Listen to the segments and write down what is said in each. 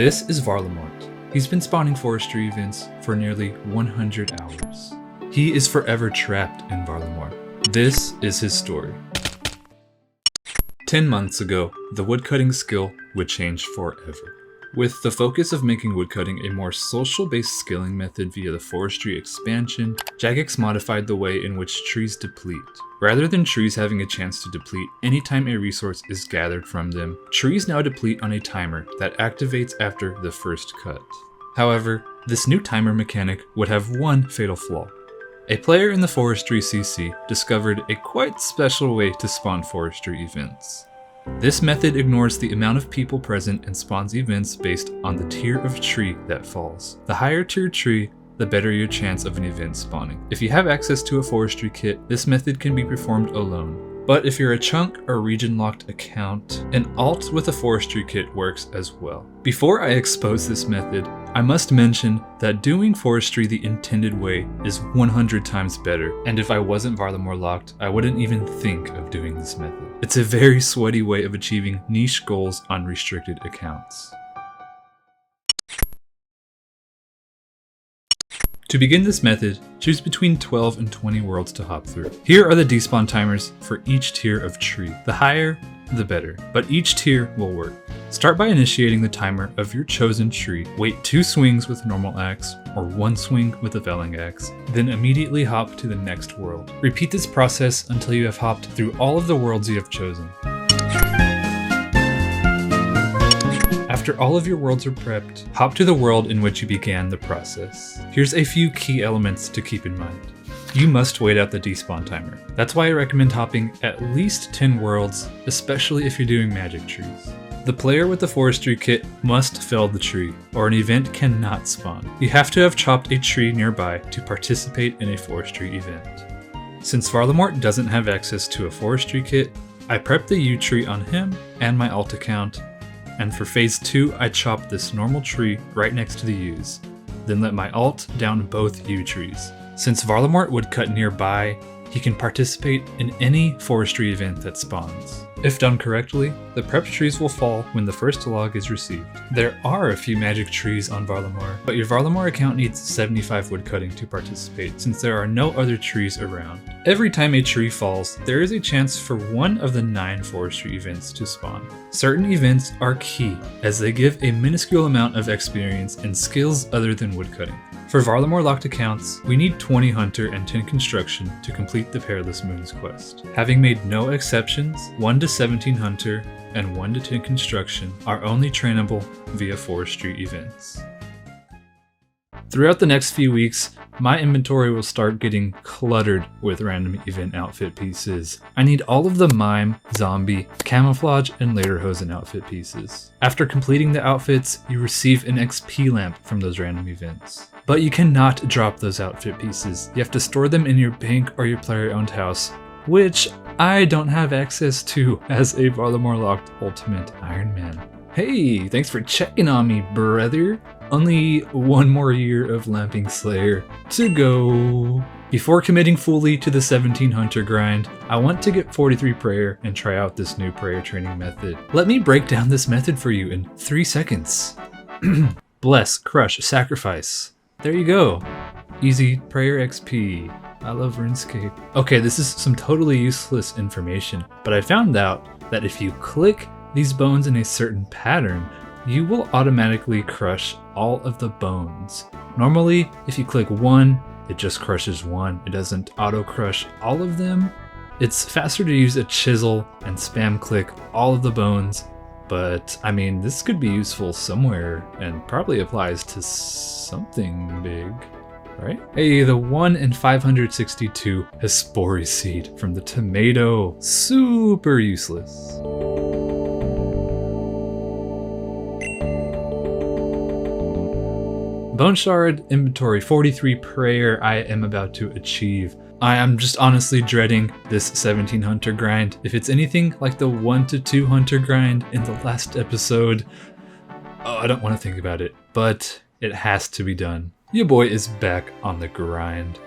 This is Varlamort. He's been spawning forestry events for nearly 100 hours. He is forever trapped in Varlamort. This is his story. 10 months ago, the woodcutting skill would change forever. With the focus of making woodcutting a more social-based skilling method via the forestry expansion, Jagex modified the way in which trees deplete. Rather than trees having a chance to deplete anytime a resource is gathered from them, trees now deplete on a timer that activates after the first cut. However, this new timer mechanic would have one fatal flaw. A player in the forestry CC discovered a quite special way to spawn forestry events. This method ignores the amount of people present and spawns events based on the tier of tree that falls. The higher tier tree, the better your chance of an event spawning. If you have access to a forestry kit, this method can be performed alone. But if you're a chunk or region locked account, an alt with a forestry kit works as well. Before I expose this method, I must mention that doing forestry the intended way is 100 times better, and if I wasn't Varlamore locked, I wouldn't even think of doing this method. It's a very sweaty way of achieving niche goals on restricted accounts. To begin this method, choose between 12 and 20 worlds to hop through. Here are the despawn timers for each tier of tree. The higher, the better, but each tier will work. Start by initiating the timer of your chosen tree. Wait 2 swings with normal axe or 1 swing with a felling axe, then immediately hop to the next world. Repeat this process until you have hopped through all of the worlds you have chosen. After all of your worlds are prepped, hop to the world in which you began the process. Here's a few key elements to keep in mind. You must wait out the despawn timer. That's why I recommend hopping at least 10 worlds, especially if you're doing magic trees. The player with the forestry kit must fell the tree, or an event cannot spawn. You have to have chopped a tree nearby to participate in a forestry event. Since Varlamort doesn't have access to a forestry kit, I prepped the yew tree on him and my alt account, and for phase 2 I chopped this normal tree right next to the yews, then let my alt down both yew trees. Since Varlamort would cut nearby, he can participate in any forestry event that spawns. If done correctly, the prepped trees will fall when the first log is received. There are a few magic trees on Varlamort, but your Varlamort account needs 75 woodcutting to participate since there are no other trees around. Every time a tree falls, there is a chance for one of the 9 forestry events to spawn. Certain events are key, as they give a minuscule amount of experience and skills other than woodcutting. For Varlamore locked accounts, we need 20 Hunter and 10 Construction to complete the Perilous Moons quest. Having made no exceptions, 1 to 17 Hunter and 1 to 10 Construction are only trainable via forestry events. Throughout the next few weeks, my inventory will start getting cluttered with random event outfit pieces. I need all of the mime, zombie, camouflage, and lederhosen outfit pieces. After completing the outfits, you receive an XP lamp from those random events. But you cannot drop those outfit pieces. You have to store them in your bank or your player-owned house, which I don't have access to as a Varlamore locked Ultimate Iron Man. Hey, thanks for checking on me, brother. Only 1 more year of Lamping Slayer to go. Before committing fully to the 17 Hunter grind, I want to get 43 Prayer and try out this new prayer training method. Let me break down this method for you in 3 seconds. Bless, crush, sacrifice. There you go. Easy prayer XP. I love RuneScape. Okay, this is some totally useless information, but I found out that if you click these bones in a certain pattern, you will automatically crush all of the bones. Normally, if you click 1, it just crushes 1. It doesn't auto-crush all of them. It's faster to use a chisel and spam click all of the bones, but I mean, this could be useful somewhere and probably applies to something big, right? Hey, the 1 in 562 Hespori seed from the tomato. Super useless. Bone Shard inventory 43 prayer I am about to achieve. I am just honestly dreading this 17 Hunter grind. If it's anything like the 1 to 2 Hunter grind in the last episode, oh, I don't want to think about it, but it has to be done. Your boy is back on the grind.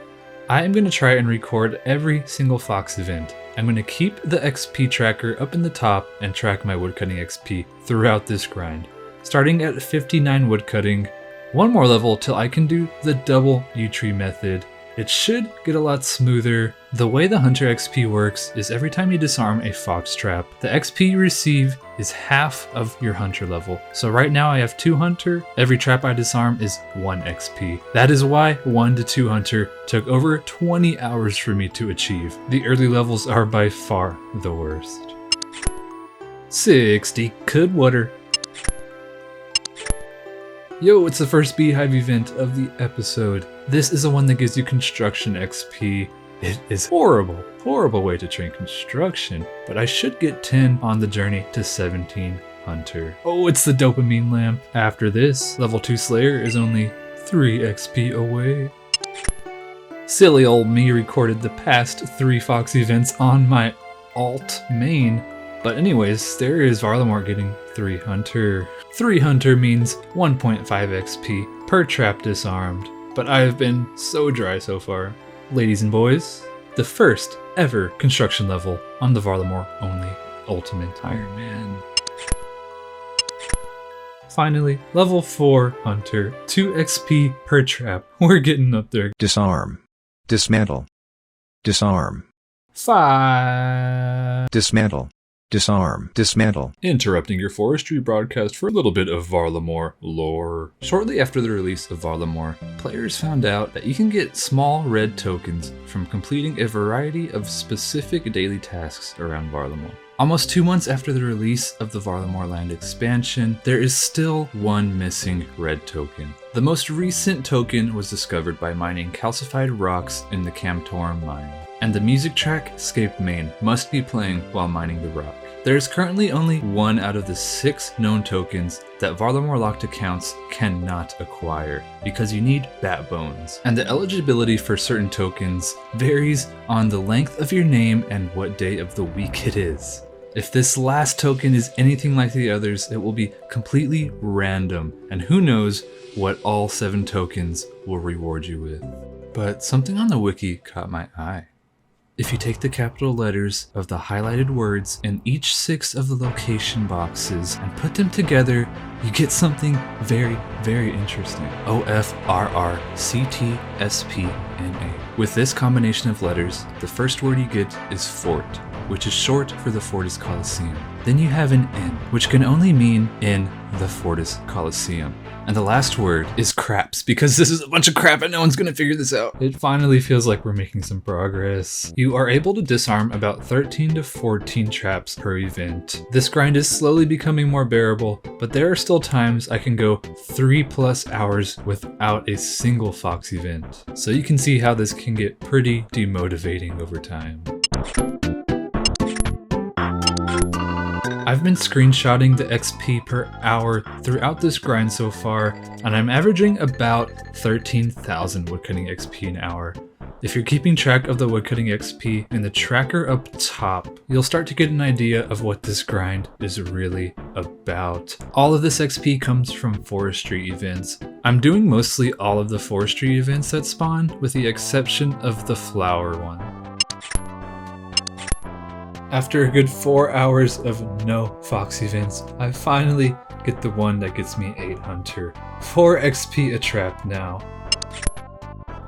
I am going to try and record every single Fox event. I'm going to keep the XP tracker up in the top and track my woodcutting XP throughout this grind. starting at 59 woodcutting. One more level till I can do the double U-tree method. It should get a lot smoother. The way the Hunter XP works is every time you disarm a fox trap, the XP you receive is half of your Hunter level. So right now I have 2 Hunter, every trap I disarm is 1 XP. That is why 1 to 2 Hunter took over 20 hours for me to achieve. The early levels are by far the worst. 60 Cudwater. Yo, it's the first beehive event of the episode. This is the one that gives you construction XP. It is horrible way to train construction, but I should get 10 on the journey to 17 Hunter. Oh, it's the dopamine lamp. After this, level 2 Slayer is only 3 XP away. Silly old me recorded the past 3 Fox events on my alt main. But anyways, there is Vmore getting 3 Hunter. 3 Hunter means 1.5 XP per trap disarmed. But I have been so dry so far. Ladies and boys, the first ever construction level on the Vmore only Ultimate Iron Man. Finally, level 4 Hunter, 2 XP per trap. We're getting up there. Disarm. Dismantle. Disarm. 5. Dismantle. Disarm. Dismantle. Interrupting your forestry broadcast for a little bit of Vmore lore. Shortly after the release of Vmore, players found out that you can get small red tokens from completing a variety of specific daily tasks around Vmore. Almost 2 months after the release of the Vmore land expansion, there is still one missing red token. The most recent token was discovered by mining calcified rocks in the Camtorum mine, and the music track Scape Main must be playing while mining the rock. There is currently only 1 out of the 6 known tokens that Vmore locked accounts cannot acquire, because you need bat bones. And the eligibility for certain tokens varies on the length of your name and what day of the week it is. If this last token is anything like the others, it will be completely random, and who knows what all 7 tokens will reward you with. But something on the wiki caught my eye. If you take the capital letters of the highlighted words in each 6 of the location boxes and put them together, you get something very, very interesting. OFRRCTSPNA. With this combination of letters, the first word you get is fort, which is short for the Fortis Coliseum. Then you have an N, which can only mean in the Fortis Coliseum. And the last word is craps, because this is a bunch of crap and no one's gonna figure this out. It finally feels like we're making some progress. You are able to disarm about 13 to 14 traps per event. This grind is slowly becoming more bearable, but there are still times I can go 3+ hours without a single Fox event. So you can see how this can get pretty demotivating over time. I've been screenshotting the XP per hour throughout this grind so far, and I'm averaging about 13,000 woodcutting XP an hour. If you're keeping track of the woodcutting XP in the tracker up top, you'll start to get an idea of what this grind is really about. All of this XP comes from forestry events. I'm doing mostly all of the forestry events that spawn, with the exception of the flower one. After a good 4 hours of no Fox events, I finally get the one that gets me 8 Hunter. 4 XP a trap now.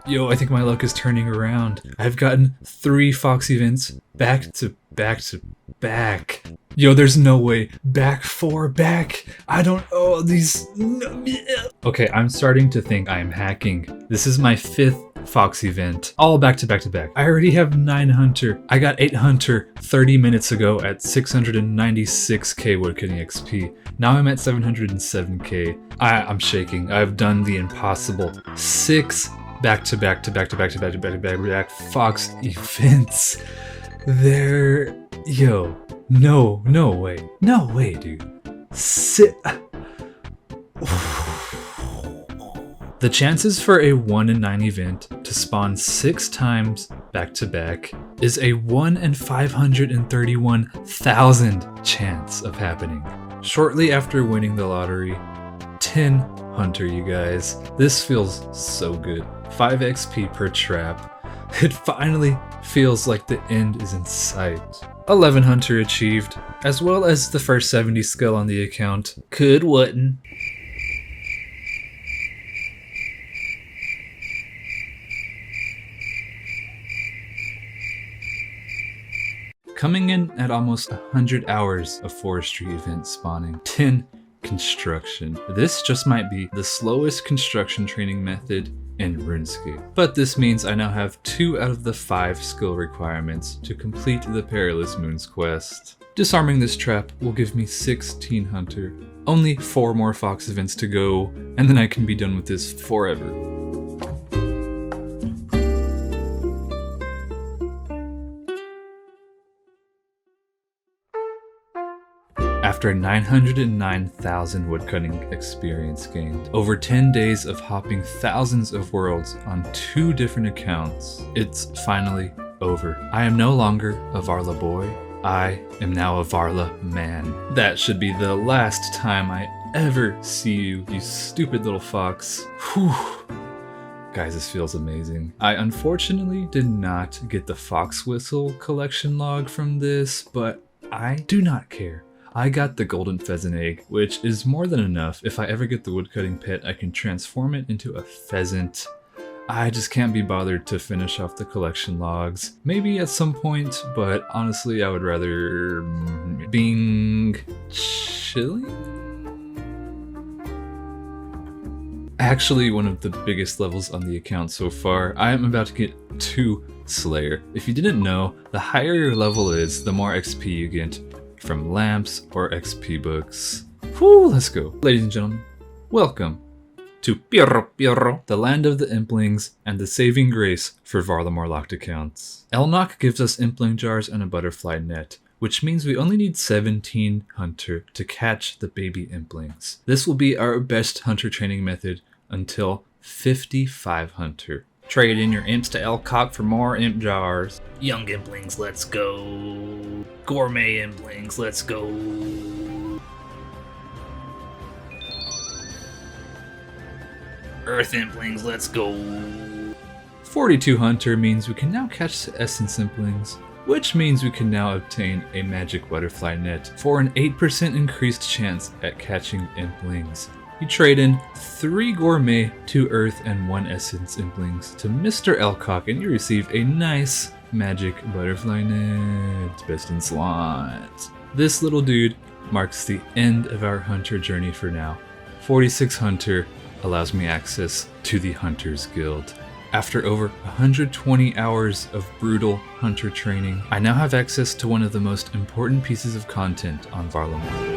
Yo, I think my luck is turning around. I've gotten 3 Fox events back to back to back. Yo, there's no way. Back 4 back. I don't, oh, these. Okay, I'm starting to think I'm hacking. This is my 5th Fox event, all back to back to back. I already have 9 Hunter. I got 8 Hunter 30 minutes ago at 696k woodcutting XP. Now I'm at 707k. I'm shaking. I've done the impossible. 6 back to back to back to back to back to back to back to back Fox events. There, yo, no way, dude. The chances for a 1 in 9 event to spawn 6 times back to back is a 1 in 531,000 chance of happening. Shortly after winning the lottery, 10 Hunter, you guys. This feels so good. 5 XP per trap. It finally Feels like the end is in sight. 11 Hunter achieved, as well as the first 70 skill on the account. Could wouldn't. Coming in at almost 100 hours of forestry event spawning. 10 construction. This just might be the slowest construction training method in RuneScape. But this means I now have 2 out of the 5 skill requirements to complete the Perilous Moons quest. Disarming this trap will give me 16 Hunter. Only 4 more Fox events to go, and then I can be done with this forever. After 909,000 woodcutting experience gained, over 10 days of hopping thousands of worlds on 2 different accounts, it's finally over. I am no longer a Varla boy, I am now a Varla man. That should be the last time I ever see you, you stupid little fox. Whew. Guys, this feels amazing. I unfortunately did not get the fox whistle collection log from this, but I do not care. I got the golden pheasant egg, which is more than enough. If I ever get the woodcutting pit, I can transform it into a pheasant. I just can't be bothered to finish off the collection logs. Maybe at some point, but honestly, I would rather being chilling? Actually, one of the biggest levels on the account so far. I am about to get 2 Slayer. If you didn't know, the higher your level is, the more XP you get from lamps or XP books. Whew, let's go. Ladies and gentlemen, welcome to Pirro, the land of the Implings and the saving grace for Varlamore locked accounts. Elnock gives us Impling jars and a butterfly net, which means we only need 17 Hunter to catch the baby Implings. This will be our best Hunter training method until 55 Hunter. Trade in your imps to Elcock for more imp jars. Young Implings, let's go. Gourmet Implings, let's go. Earth Implings, let's go. 42 Hunter means we can now catch the Essence Implings, which means we can now obtain a magic butterfly net for an 8% increased chance at catching Implings. You trade in 3 Gourmet, 2 Earth, and 1 Essence Implings to Mr. Elcock, and you receive a nice magic butterfly net. Best in slot. This little dude marks the end of our Hunter journey for now. 46 Hunter allows me access to the Hunters Guild. After over 120 hours of brutal Hunter training, I now have access to one of the most important pieces of content on Varlamore.